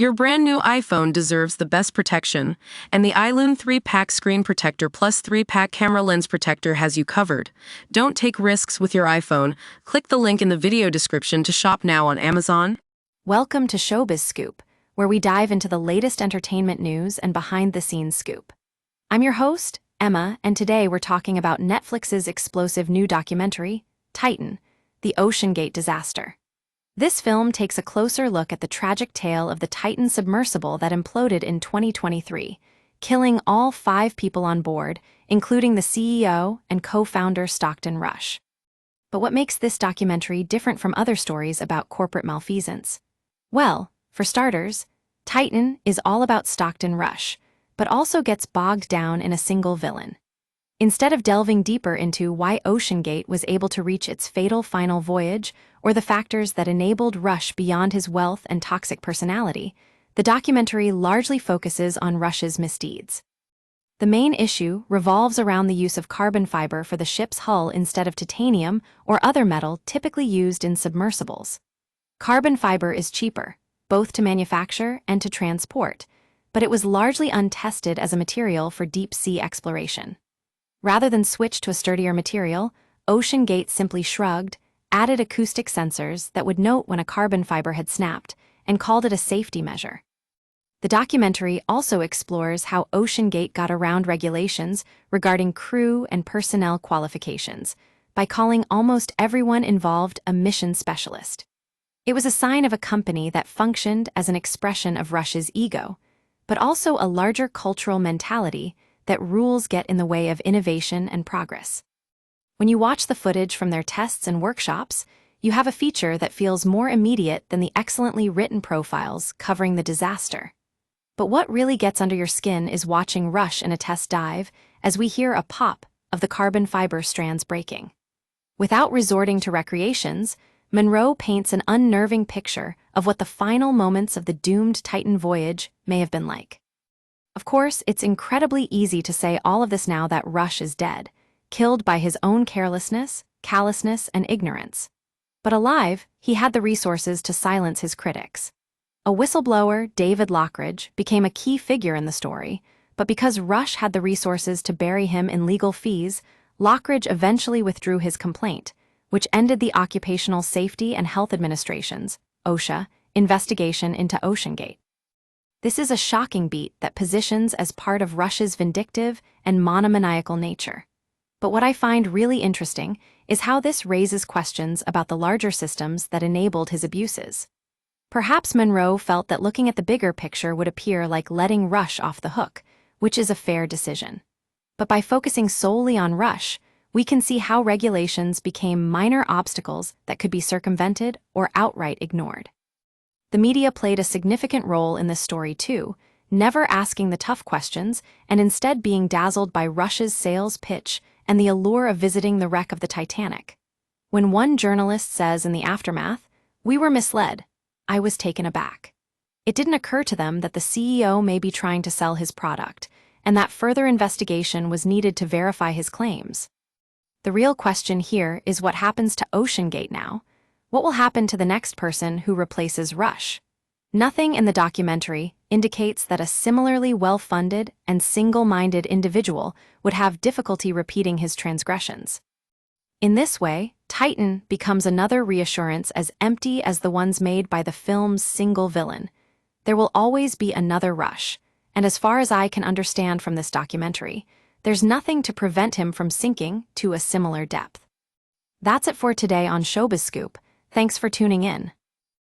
Your brand new iPhone deserves the best protection, and the iLune 3-pack screen protector plus 3-pack camera lens protector has you covered. Don't take risks with your iPhone. Click the link in the video description to shop now on Amazon. Welcome to Showbiz Scoop, where we dive into the latest entertainment news and behind-the-scenes scoop. I'm your host, Emma, and today we're talking about Netflix's explosive new documentary, Titan, the OceanGate disaster. This film takes a closer look at the tragic tale of the Titan submersible that imploded in 2023, killing all 5 people on board, including the CEO and co-founder Stockton Rush. But what makes this documentary different from other stories about corporate malfeasance? Well, for starters, Titan is all about Stockton Rush, but also gets bogged down in a single villain. Instead of delving deeper into why OceanGate was able to reach its fatal final voyage or the factors that enabled Rush beyond his wealth and toxic personality, the documentary largely focuses on Rush's misdeeds. The main issue revolves around the use of carbon fiber for the ship's hull instead of titanium or other metal typically used in submersibles. Carbon fiber is cheaper, both to manufacture and to transport, but it was largely untested as a material for deep-sea exploration. Rather than switch to a sturdier material, OceanGate simply shrugged, added acoustic sensors that would note when a carbon fiber had snapped, and called it a safety measure. The documentary also explores how OceanGate got around regulations regarding crew and personnel qualifications by calling almost everyone involved a mission specialist. It was a sign of a company that functioned as an expression of Rush's ego, but also a larger cultural mentality that rules get in the way of innovation and progress. When you watch the footage from their tests and workshops, you have a feature that feels more immediate than the excellently written profiles covering the disaster. But what really gets under your skin is watching Rush in a test dive as we hear a pop of the carbon fiber strands breaking. Without resorting to recreations, Monroe paints an unnerving picture of what the final moments of the doomed Titan voyage may have been like. Of course, it's incredibly easy to say all of this now that Rush is dead, killed by his own carelessness, callousness, and ignorance. But alive, he had the resources to silence his critics. A whistleblower, David Lockridge, became a key figure in the story, but because Rush had the resources to bury him in legal fees, Lockridge eventually withdrew his complaint, which ended the Occupational Safety and Health Administration's, OSHA, investigation into OceanGate. This is a shocking beat that positions as part of Rush's vindictive and monomaniacal nature. But what I find really interesting is how this raises questions about the larger systems that enabled his abuses. Perhaps Monroe felt that looking at the bigger picture would appear like letting Rush off the hook, which is a fair decision. But by focusing solely on Rush, we can see how regulations became minor obstacles that could be circumvented or outright ignored. The media played a significant role in this story too, never asking the tough questions and instead being dazzled by Rush's sales pitch and the allure of visiting the wreck of the Titanic. When one journalist says in the aftermath, "We were misled," I was taken aback. It didn't occur to them that the CEO may be trying to sell his product, and that further investigation was needed to verify his claims. The real question here is what happens to OceanGate now? What will happen to the next person who replaces Rush? Nothing in the documentary indicates that a similarly well-funded and single-minded individual would have difficulty repeating his transgressions. In this way, Titan becomes another reassurance as empty as the ones made by the film's single villain. There will always be another Rush, and as far as I can understand from this documentary, there's nothing to prevent him from sinking to a similar depth. That's it for today on Showbiz Scoop. Thanks for tuning in.